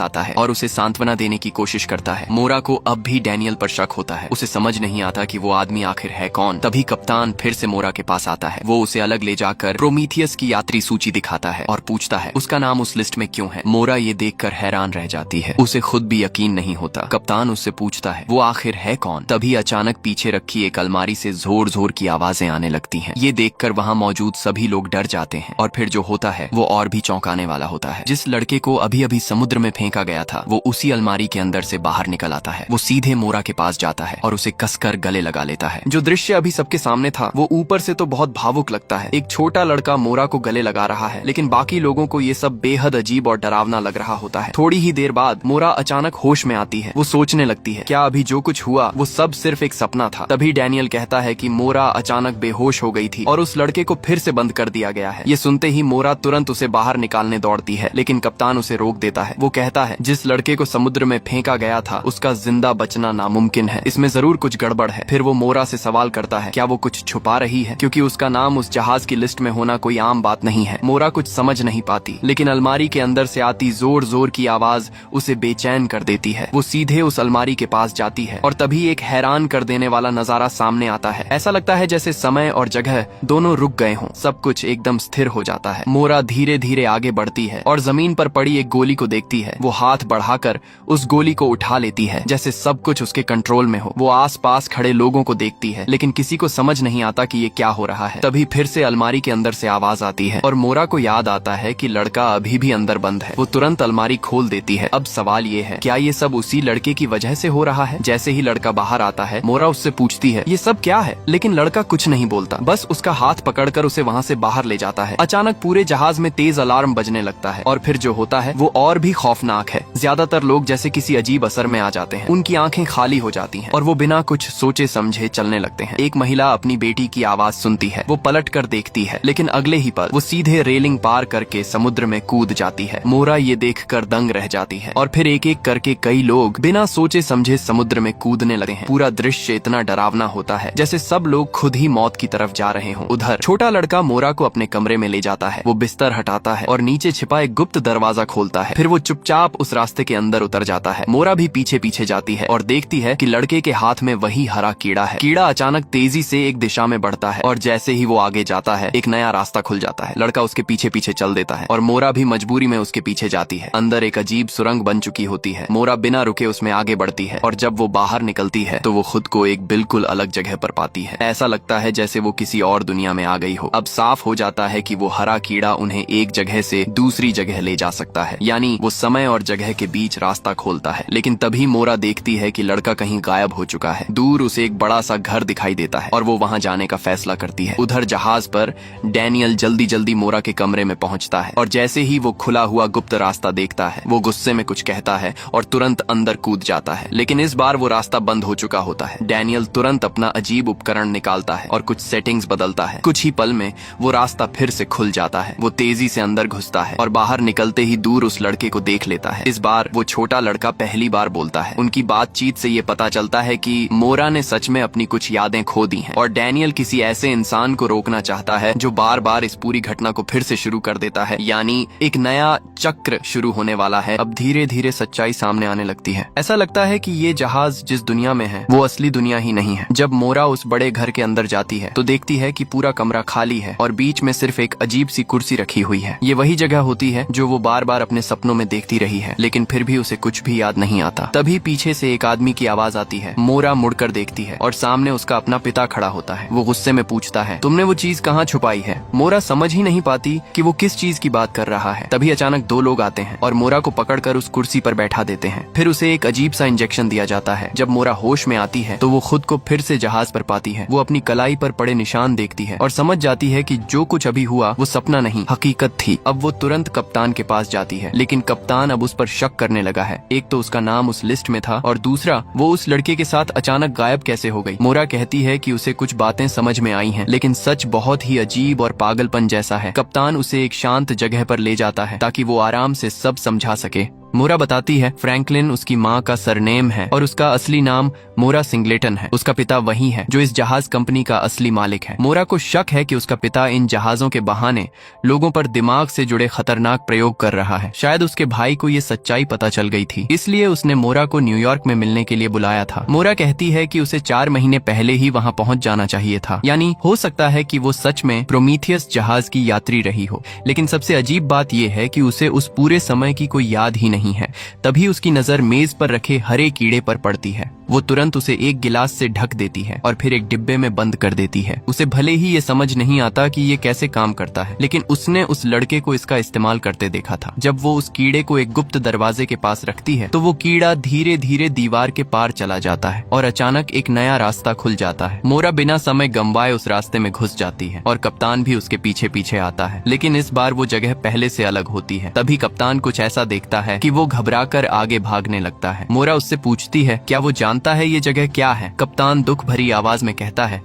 Speaker 1: आता है और उसे सांत्वना देने की कोशिश करता है। मोरा को अब भी डैनियल पर शक होता है। उसे समझ नहीं आता कि वो आदमी आखिर है कौन। तभी कप्तान फिर से मोरा के पास आता है। वो उसे अलग ले जाकर प्रोमीथियस की यात्री सूची दिखाता है और पूछता है उसका नाम उस लिस्ट में क्यों है। मोरा ये देखकर हैरान रह जाती है। उसे खुद भी यकीन नहीं होता। कप्तान उससे पूछता है वो आखिर है कौन। तभी अचानक पीछे रखी एक अलमारी से जोर जोर की आवाजें आने लगती हैं। ये देखकर वहाँ मौजूद सभी लोग डर जाते हैं और फिर जो होता है वो और भी चौंकाने वाला होता है। जिस लड़के को अभी अभी समुद्र में फेंका गया था वो उसी अलमारी के अंदर से बाहर निकल आता है। वो सीधे मोरा के पास जाता है और उसे कसकर गले लगा लेता है। जो दृश्य अभी सबके सामने था वो ऊपर से तो बहुत भावुक लगता है। एक छोटा लड़का मोरा को गले लगा रहा है, लेकिन बाकी लोगों को ये सब बेहद अजीब और डरावना लग रहा होता है। थोड़ी ही देर बाद मोरा अचानक होश में आती है। वो सोचने लगती है क्या अभी जो कुछ हुआ वो सब सिर्फ एक सपना था। तभी डैनियल कहता है कि मोरा अचानक बेहोश हो गई थी और उस लड़के को फिर से बंद कर दिया गया है। ये सुनते ही मोरा तुरंत उसे बाहर निकालने दौड़ती है, लेकिन कप्तान उसे रोक देता है। वो कहता है जिस लड़के को समुद्र में फेंका गया था उसका जिंदा बचना नामुमकिन है। इसमें जरूर कुछ गड़बड़ है। फिर वो मोरा से सवाल करता है क्या वो कुछ छुपा रही है, क्योंकि उसका नाम उस जहाज की लिस्ट में होना कोई आम बात नहीं है। मोरा कुछ समझ नहीं पाती, लेकिन अलमारी के अंदर से आती जोर जोर की आवाज उसे बेचैन कर देती है। वो सीधे उस अलमारी के पास जाती है और तभी एक हैरान कर देने वाला नजारा सामने आता है। ऐसा लगता है जैसे समय और जगह दोनों रुक गए हों। सब कुछ एकदम स्थिर हो जाता है। मोरा धीरे धीरे आगे बढ़ती है और जमीन पर पड़ी एक गोली को देखती है। वो हाथ बढ़ाकर उस गोली को उठा लेती है जैसे सब कुछ उसके कंट्रोल में हो। वो आस पास खड़े लोगों को देखती है, लेकिन किसी को समझ नहीं आता कि ये क्या हो रहा है। तभी फिर से अलमारी के अंदर से आवाज आती है और मोरा को याद आता है कि लड़का अभी भी अंदर बंद है। वो तुरंत अलमारी खोल देती है। अब सवाल ये है क्या ये सब उसी लड़के की वजह से हो रहा है। जैसे ही लड़का बाहर आता है मोरा उससे पूछती है ये सब क्या है, लेकिन लड़का कुछ नहीं बोलता, बस उसका हाथ पकड़कर उसे वहाँ से बाहर ले जाता है। अचानक पूरे जहाज में तेज अलार्म बजने लगता है और फिर जो होता है वो और भी खौफनाक है। ज्यादातर लोग जैसे किसी अजीब असर में आ जाते हैं। उनकी आंखें खाली हो जाती हैं और वो बिना कुछ सोचे समझे चलने लगते हैं। एक महिला अपनी बेटी की आवाज सुनती है। वो पलट कर देखती है, लेकिन अगले ही पल वो सीधे रेलिंग पार करके समुद्र में कूद जाती है। मोरा ये देखकर दंग रह जाती है और फिर एक एक करके कई लोग बिना सोचे समझे समुद्र में कूदने लगते हैं। पूरा दृश्य इतना डरावना होता है जैसे सब लोग खुद ही मौत की तरफ जा रहे हों। उधर छोटा लड़का मोरा को अपने कमरे में ले जाता है। वो बिस्तर हटाता है और नीचे छिपा एक गुप्त दरवाजा खोलता है। फिर वो चुपचाप उस रास्ते के अंदर उतर जाता है। मोरा भी पीछे पीछे जाती है और देखती है कि लड़के के हाथ में वही हरा कीड़ा है। कीड़ा अचानक तेजी से एक दिशा में बढ़ता है और जैसे ही वो आगे जाता है एक नया रास्ता खुल जाता है। लड़का उसके पीछे पीछे चल देता है और मोरा भी मजबूरी में उसके पीछे जाती है। अंदर एक अजीब सुरंग बन चुकी होती है। मोरा बिना रुके उसमें आगे बढ़ती है और जब वो बाहर निकलती है तो वो खुद को एक बिल्कुल अलग जगह पर पाती है। ऐसा लगता है जैसे वो किसी और दुनिया में आ गई हो। अब साफ हो जाता है कि वो हरा कीड़ा उन्हें एक जगह से दूसरी जगह ले जा सकता है, यानी वो समय और जगह के बीच रास्ता खोलता है। लेकिन तभी मोरा देखती है कि लड़का कहीं गायब हो चुका है। दूर उसे एक बड़ा सा घर दिखाई देता है और वो वहाँ जाने का फैसला करती है। उधर जहाज पर डैनियल जल्दी जल्दी मोरा के कमरे में पहुँचता है और जैसे ही वो खुला हुआ गुप्त रास्ता देखता है वो गुस्से में कुछ कहता है और तुरंत अंदर कूद जाता है। लेकिन इस बार वो रास्ता बंद हो चुका होता है। डैनियल तुरंत अपना अजीब उपकरण निकालता है और कुछ सेटिंग्स बदलता है। कुछ ही पल में वो रास्ता फिर से खुल जाता है। वो तेजी से अंदर घुसता है और बाहर निकलते ही दूर उस लड़के को देख लेता है। इस बार वो छोटा लड़का पहली बार बोलता है। उनकी बातचीत से ये पता चलता है कि मोरा ने सच में अपनी कुछ यादें खो दी हैं और डैनियल किसी ऐसे इंसान को रोकना चाहता है जो बार बार इस पूरी घटना को फिर से शुरू कर देता है, यानी एक नया चक्र शुरू होने वाला है। अब धीरे धीरे सच्चाई सामने आने लगती है। ऐसा लगता है कि ये जहाज जिस दुनिया में है वो असली दुनिया ही नहीं है। जब मोरा उस बड़े घर के अंदर जाती है तो देखती है कि पूरा कमरा खाली है और बीच में सिर्फ एक अजीब सी कुर्सी रखी हुई है। ये वही जगह होती है जो वो बार बार अपने सपनों में देखती रही है, लेकिन फिर भी उसे कुछ भी याद नहीं आता। तभी पीछे से एक आदमी की आवाज आती है। मोरा मुड़कर देखती है और सामने उसका अपना पिता खड़ा होता है। वो गुस्से में पूछता है तुमने वो चीज कहाँ छुपाई है। मोरा समझ ही नहीं पाती कि वो किस चीज की बात कर रहा है। तभी अचानक दो लोग आते हैं और मोरा को पकड़कर उस कुर्सी पर बैठा देते हैं। फिर उसे एक अजीब सा इंजेक्शन दिया जाता है। जब मोरा होश में आती है तो वो खुद को फिर से जहाज पर पाती है। वो अपनी कलाई पर पड़े निशान देखती है और समझ जाती है कि जो कुछ अभी हुआ वो सपना नहीं हकीकत थी। अब वो तुरंत कप्तान के पास जाती है, लेकिन कप्तान अब उस पर शक करने लगा है। एक तो उसका नाम उस लिस्ट में था और दूसरा वो उस लड़के के साथ अचानक गायब कैसे हो गई। मोरा कहती कहती है कि उसे कुछ बातें समझ में आई हैं, लेकिन सच बहुत ही अजीब और पागलपन जैसा है। कप्तान उसे एक शांत जगह पर ले जाता है ताकि वो आराम से सब समझा सके। मोरा बताती है फ्रैंकलिन उसकी माँ का सरनेम है और उसका असली नाम मोरा सिंगलेटन है। उसका पिता वही है जो इस जहाज कंपनी का असली मालिक है। मोरा को शक है कि उसका पिता इन जहाजों के बहाने लोगों पर दिमाग से जुड़े खतरनाक प्रयोग कर रहा है। शायद उसके भाई को ये सच्चाई पता चल गई थी, इसलिए उसने मोरा को न्यूयॉर्क में मिलने के लिए बुलाया था। मोरा कहती है कि उसे 4 महीने पहले ही वहाँ पहुँच जाना चाहिए था, यानी हो सकता है कि वो सच में प्रोमीथियस जहाज की यात्री रही हो। लेकिन सबसे अजीब बात यह है कि उसे उस पूरे समय की कोई याद ही नहीं है। तभी उसकी नजर मेज पर रखे हरे कीड़े पर पड़ती है। वो तुरंत उसे एक गिलास से ढक देती है और फिर एक डिब्बे में बंद कर देती है। उसे भले ही ये समझ नहीं आता कि ये कैसे काम करता है, लेकिन उसने उस लड़के को इसका इस्तेमाल करते देखा था। जब वो उस कीड़े को एक गुप्त दरवाजे के पास रखती है तो वो कीड़ा धीरे धीरे दीवार के पार चला जाता है और अचानक एक नया रास्ता खुल जाता है। मोरा बिना समय गंवाए उस रास्ते में घुस जाती है और कप्तान भी उसके पीछे पीछे आता है, लेकिन इस बार वो जगह पहले से अलग होती है। तभी कप्तान कुछ ऐसा देखता है कि वो घबराकर आगे भागने लगता है। मोरा उससे पूछती है क्या वो जानता है ये जगह क्या है। कप्तान दुख भरी आवाज में कहता है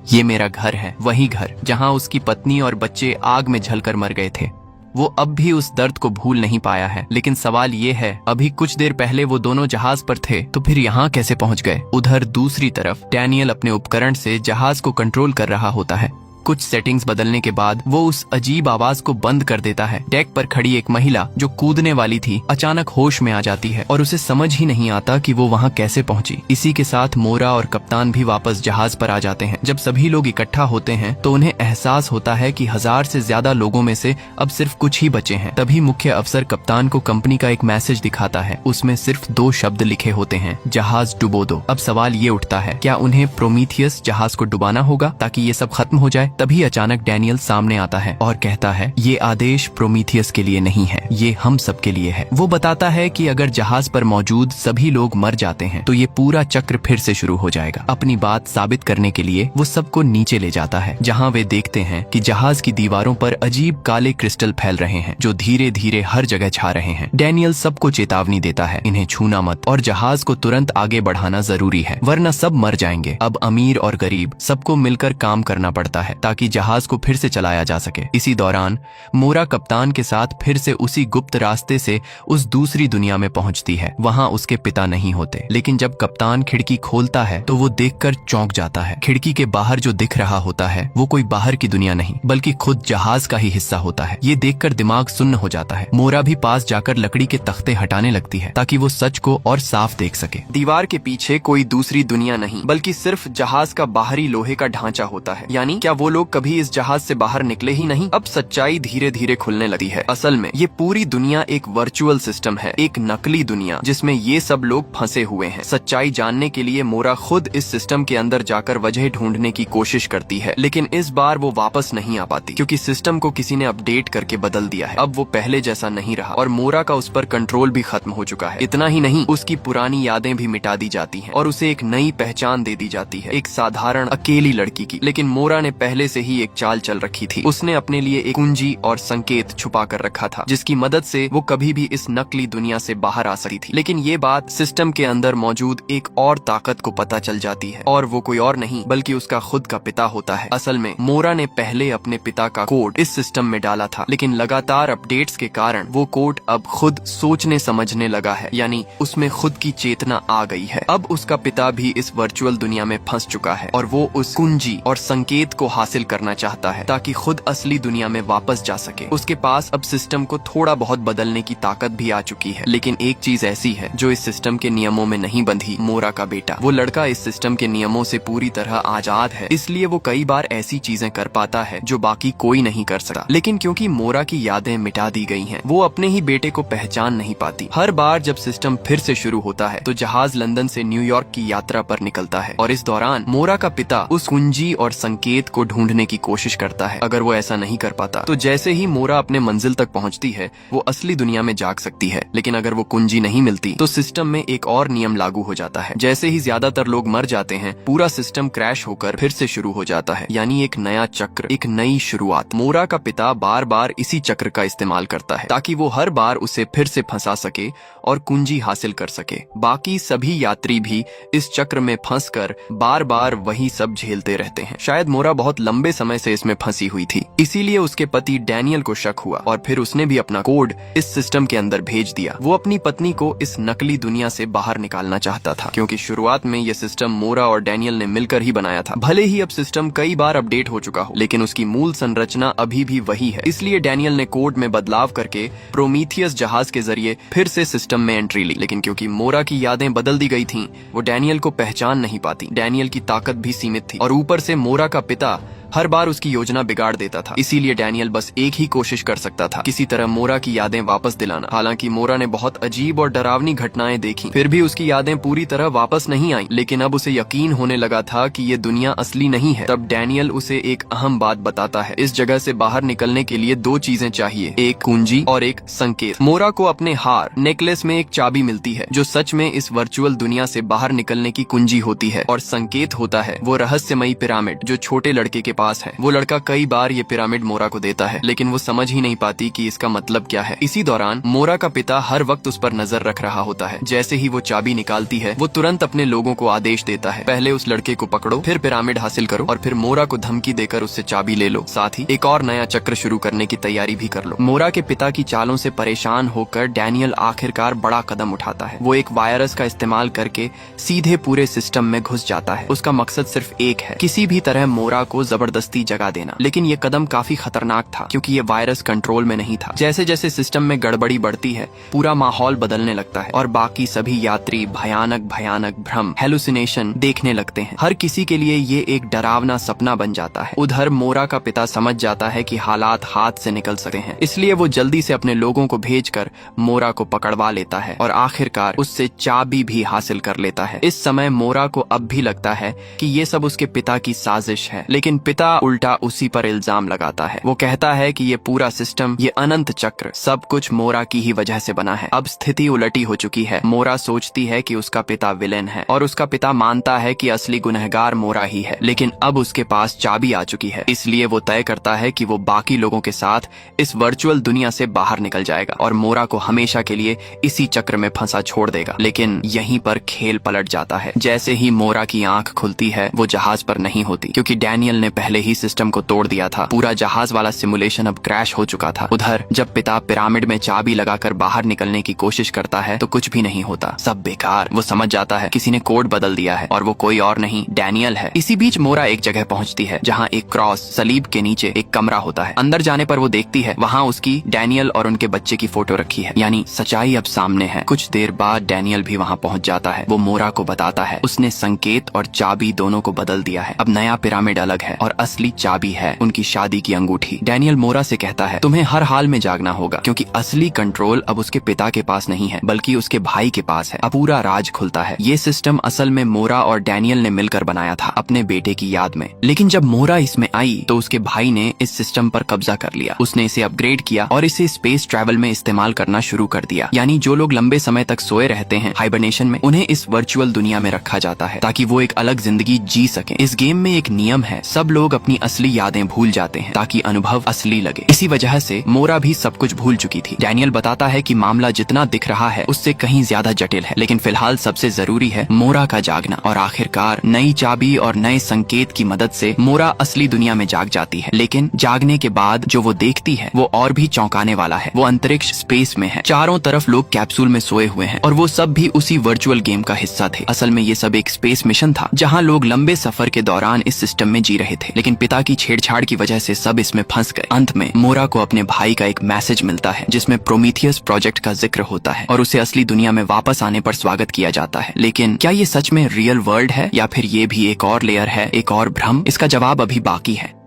Speaker 1: ये मेरा घर है, वही घर जहां उसकी पत्नी और बच्चे आग में जलकर मर गए थे। वो अब भी उस दर्द को भूल नहीं पाया है, लेकिन सवाल ये है अभी कुछ देर पहले वो दोनों जहाज पर थे तो फिर यहाँ कैसे पहुंच गए। उधर दूसरी तरफ डैनियल अपने उपकरण से जहाज को कंट्रोल कर रहा होता है। कुछ सेटिंग्स बदलने के बाद वो उस अजीब आवाज को बंद कर देता है। डेक पर खड़ी एक महिला जो कूदने वाली थी अचानक होश में आ जाती है और उसे समझ ही नहीं आता कि वो वहाँ कैसे पहुंची। इसी के साथ मोरा और कप्तान भी वापस जहाज पर आ जाते हैं। जब सभी लोग इकट्ठा होते हैं तो उन्हें एहसास होता है कि 1000 से ज्यादा लोगों में से अब सिर्फ कुछ ही बचे हैं। तभी मुख्य अफसर कप्तान को कंपनी का एक मैसेज दिखाता है। उसमें सिर्फ 2 शब्द लिखे होते हैं, जहाज डुबो दो। अब सवाल ये उठता है क्या उन्हें प्रोमीथियस जहाज को डुबाना होगा ताकि ये सब खत्म हो जाए। तभी अचानक डैनियल सामने आता है और कहता है ये आदेश प्रोमीथियस के लिए नहीं है, ये हम सब के लिए है। वो बताता है कि अगर जहाज पर मौजूद सभी लोग मर जाते हैं तो ये पूरा चक्र फिर से शुरू हो जाएगा। अपनी बात साबित करने के लिए वो सबको नीचे ले जाता है, जहाँ वे देखते हैं कि जहाज की दीवारों पर अजीब काले क्रिस्टल फैल रहे हैं जो धीरे धीरे हर जगह छा रहे हैं। डैनियल सबको चेतावनी देता है इन्हें छूना मत और जहाज को तुरंत आगे बढ़ाना जरूरी है, वरना सब मर जाएंगे। अब अमीर और गरीब सबको मिलकर काम करना पड़ता है ताकि जहाज को फिर से चलाया जा सके। इसी दौरान मोरा कप्तान के साथ फिर से उसी गुप्त रास्ते से उस दूसरी दुनिया में पहुंचती है। वहां उसके पिता नहीं होते, लेकिन जब कप्तान खिड़की खोलता है तो वो देखकर चौंक जाता है। खिड़की के बाहर जो दिख रहा होता है वो कोई बाहर की दुनिया नहीं बल्कि खुद जहाज का ही हिस्सा होता है। ये देखकर दिमाग सुन्न हो जाता है। मोरा भी पास जाकर लकड़ी के तख्ते हटाने लगती है ताकि वो सच को और साफ देख सके। दीवार के पीछे कोई दूसरी दुनिया नहीं बल्कि सिर्फ जहाज का बाहरी लोहे का ढांचा होता है। यानी क्या वो लोग कभी इस जहाज से बाहर निकले ही नहीं। अब सच्चाई धीरे धीरे खुलने लगी है। असल में ये पूरी दुनिया एक वर्चुअल सिस्टम है, एक नकली दुनिया जिसमें ये सब लोग फंसे हुए हैं। सच्चाई जानने के लिए मोरा खुद इस सिस्टम के अंदर जाकर वजह ढूंढने की कोशिश करती है, लेकिन इस बार वो वापस नहीं आ पाती क्योंकि सिस्टम को किसी ने अपडेट करके बदल दिया है। अब वो पहले जैसा नहीं रहा और मोरा का उस पर कंट्रोल भी खत्म हो चुका है। इतना ही नहीं, उसकी पुरानी यादें भी मिटा दी जाती हैं और उसे एक नई पहचान दे दी जाती है, एक साधारण अकेली लड़की की। लेकिन मोरा ने पहले से ही एक चाल चल रखी थी। उसने अपने लिए एक कुंजी और संकेत छुपा कर रखा था जिसकी मदद से वो कभी भी इस नकली दुनिया से बाहर आ सकती थी। लेकिन ये बात सिस्टम के अंदर मौजूद एक और ताकत को पता चल जाती है और वो कोई और नहीं बल्कि उसका खुद का पिता होता है। असल में मोरा ने पहले अपने पिता का कोड इस सिस्टम में डाला था, लेकिन लगातार अपडेट्स के कारण वो कोड अब खुद सोचने समझने लगा है, यानी उसमें खुद की चेतना आ गई है। अब उसका पिता भी इस वर्चुअल दुनिया में फंस चुका है और वो उस कुंजी और संकेत को हासिल करना चाहता है ताकि खुद असली दुनिया में वापस जा सके। उसके पास अब सिस्टम को थोड़ा बहुत बदलने की ताकत भी आ चुकी है, लेकिन एक चीज ऐसी है जो इस सिस्टम के नियमों में नहीं बंधी। मोरा का बेटा, वो लड़का इस सिस्टम के नियमों से पूरी तरह आजाद है, इसलिए वो कई बार ऐसी चीजें कर पाता है जो बाकी कोई नहीं कर सकता। लेकिन क्योंकि मोरा की यादें मिटा दी गई हैं, वो अपने ही बेटे को पहचान नहीं पाती। हर बार जब सिस्टम फिर से शुरू होता है तो जहाज लंदन से न्यूयॉर्क की यात्रा पर निकलता है और इस दौरान मोरा का पिता उस कुंजी और संकेत को ढूंढ ढूंढने की कोशिश करता है। अगर वो ऐसा नहीं कर पाता तो जैसे ही मोरा अपने मंजिल तक पहुंचती है वो असली दुनिया में जाग सकती है। लेकिन अगर वो कुंजी नहीं मिलती तो सिस्टम में एक और नियम लागू हो जाता है। जैसे ही ज्यादातर लोग मर जाते हैं पूरा सिस्टम क्रैश होकर फिर से शुरू हो जाता है, यानी एक नया चक्र, एक नई शुरुआत। मोरा का पिता बार बार इसी चक्र का इस्तेमाल करता है ताकि वो हर बार उसे फिर से फंसा सके और कुंजी हासिल कर सके। बाकी सभी यात्री भी इस चक्र में फंसकर बार बार वही सब झेलते रहते हैं। शायद मोरा बहुत लंबे समय से इसमें फंसी हुई थी, इसीलिए उसके पति डैनियल को शक हुआ और फिर उसने भी अपना कोड इस सिस्टम के अंदर भेज दिया। वो अपनी पत्नी को इस नकली दुनिया से बाहर निकालना चाहता था, क्योंकि शुरुआत में यह सिस्टम मोरा और डैनियल ने मिलकर ही बनाया था। भले ही अब सिस्टम कई बार अपडेट हो चुका हो, लेकिन उसकी मूल संरचना अभी भी वही है। इसलिए डैनियल ने कोड में बदलाव करके प्रोमीथियस जहाज के जरिए फिर से सिस्टम में एंट्री ली। लेकिन क्योंकि मोरा की यादें बदल दी गई थीं, वो डैनियल को पहचान नहीं पाती। डैनियल की ताकत भी सीमित थी और ऊपर से मोरा का पिता हर बार उसकी योजना बिगाड़ देता था। इसीलिए डैनियल बस एक ही कोशिश कर सकता था, किसी तरह मोरा की यादें वापस दिलाना। हालांकि मोरा ने बहुत अजीब और डरावनी घटनाएं देखी, फिर भी उसकी यादें पूरी तरह वापस नहीं आई। लेकिन अब उसे यकीन होने लगा था कि ये दुनिया असली नहीं है। तब डैनियल उसे एक अहम बात बताता है। इस जगह से बाहर निकलने के लिए दो चीजें चाहिए, एक कुंजी और एक संकेत। मोरा को अपने हार नेकलेस में एक चाबी मिलती है जो सच में इस वर्चुअल दुनिया से बाहर निकलने की कुंजी होती है, और संकेत होता है वो रहस्यमयी पिरामिड जो छोटे लड़के के पास है। वो लड़का कई बार ये पिरामिड मोरा को देता है, लेकिन वो समझ ही नहीं पाती कि इसका मतलब क्या है। इसी दौरान मोरा का पिता हर वक्त उस पर नजर रख रहा होता है। जैसे ही वो चाबी निकालती है वो तुरंत अपने लोगों को आदेश देता है, पहले उस लड़के को पकड़ो, फिर पिरामिड हासिल करो और फिर मोरा को धमकी देकर उससे चाबी ले लो। साथ ही एक और नया चक्र शुरू करने की तैयारी भी कर लो। मोरा के पिता की चालों से परेशान होकर डैनियल आखिरकार बड़ा कदम उठाता है। वो एक वायरस का इस्तेमाल करके सीधे पूरे सिस्टम में घुस जाता है। उसका मकसद सिर्फ एक है, किसी भी तरह मोरा को जबरदस्ती जगा देना। लेकिन ये कदम काफी खतरनाक था, क्योंकि ये वायरस कंट्रोल में नहीं था। जैसे जैसे सिस्टम में गड़बड़ी बढ़ती है पूरा माहौल बदलने लगता है और बाकी सभी यात्री भयानक भयानक भ्रम, हेलुसिनेशन देखने लगते हैं। हर किसी के लिए ये एक डरावना सपना बन जाता है। उधर मोरा का पिता समझ जाता है कि हालात हाथ से निकल सकते हैं, इसलिए वो जल्दी से अपने लोगों को भेजकर मोरा को पकड़वा लेता है और आखिरकार उससे चाबी भी हासिल कर लेता है। इस समय मोरा को अब भी लगता है कि ये सब उसके पिता की साजिश है, लेकिन पिता उल्टा उसी पर इल्जाम लगाता है। वो कहता है कि ये पूरा सिस्टम, ये अनंत चक्र सब कुछ मोरा की ही वजह से बना है। अब स्थिति उलटी हो चुकी है। मोरा सोचती है कि उसका पिता विलेन है और उसका पिता मानता है कि असली गुनहगार मोरा ही है। लेकिन अब उसके पास चाबी आ चुकी है, इसलिए वो तय करता है कि वो बाकी लोगों के साथ इस वर्चुअल दुनिया से बाहर निकल जाएगा और मोरा को हमेशा के लिए इसी चक्र में फंसा छोड़ देगा। लेकिन यहीं पर खेल पलट जाता है। जैसे ही मोरा की आंख खुलती है वो जहाज पर नहीं होती, क्योंकि डैनियल ने पहले ही सिस्टम को तोड़ दिया था। पूरा जहाज वाला सिमुलेशन अब क्रैश हो चुका था। उधर जब पिता पिरामिड में चाबी लगाकर बाहर निकलने की कोशिश करता है तो कुछ भी नहीं होता, सब बेकार। वो समझ जाता है किसी ने कोड बदल दिया है और वो कोई और नहीं डैनियल है। इसी बीच मोरा एक जगह पहुंचती है जहां एक क्रॉस सलीब के नीचे एक कमरा होता है। अंदर जाने पर वो देखती है वहां उसकी, डैनियल और उनके बच्चे की फोटो रखी है, यानी सच्चाई अब सामने है। कुछ देर बाद डैनियल भी वहां पहुंच जाता है। वो मोरा को बताता है उसने संकेत और चाबी दोनों को बदल दिया है। अब नया पिरामिड अलग है और असली चाबी है उनकी शादी की अंगूठी। डैनियल मोरा से कहता है तुम्हें हर हाल में जागना होगा, क्योंकि असली कंट्रोल अब उसके पिता के पास नहीं है बल्कि उसके भाई के पास है। अब पूरा राज खुलता है। ये सिस्टम असल में मोरा और डैनियल ने मिलकर बनाया था अपने बेटे की याद में। लेकिन जब मोरा इसमें आई तो उसके भाई ने इस सिस्टम पर कब्जा कर लिया। उसने इसे अपग्रेड किया और इसे स्पेस ट्रैवल में इस्तेमाल करना शुरू कर दिया। यानी जो लोग लंबे समय तक सोए रहते हैं हाइबरनेशन में, उन्हें इस वर्चुअल दुनिया में रखा जाता है ताकि वो एक अलग जिंदगी जी सकें। इस गेम में एक नियम है, सब लोग अपनी असली यादें भूल जाते हैं ताकि अनुभव असली लगे। इसी वजह से मोरा भी सब कुछ भूल चुकी थी। डैनियल बताता है कि मामला जितना दिख रहा है उससे कहीं ज्यादा जटिल है, लेकिन फिलहाल सबसे जरूरी है मोरा का जागना। और आखिरकार नई चाबी और नए संकेत की मदद से मोरा असली दुनिया में जाग जाती है। लेकिन जागने के बाद जो वो देखती है वो और भी चौंकाने वाला है। वो अंतरिक्ष स्पेस में है, चारों तरफ लोग कैप्सूल में सोए हुए हैं और वो सब भी उसी वर्चुअल गेम का हिस्सा थे। असल में ये सब एक स्पेस मिशन था जहाँ लोग लंबे सफर के दौरान इस सिस्टम में जी रहे थे, लेकिन पिता की छेड़छाड़ की वजह से सब इसमें फंस गए। अंत में मोरा को अपने भाई का एक मैसेज मिलता है जिसमें प्रोमीथियस प्रोजेक्ट का जिक्र होता है और उसे असली दुनिया में वापस आने पर स्वागत किया जाता है। लेकिन क्या ये सच में रियल वर्ल्ड है या फिर ये भी एक और लेयर है, एक और भ्रम? इसका जवाब अभी बाकी है।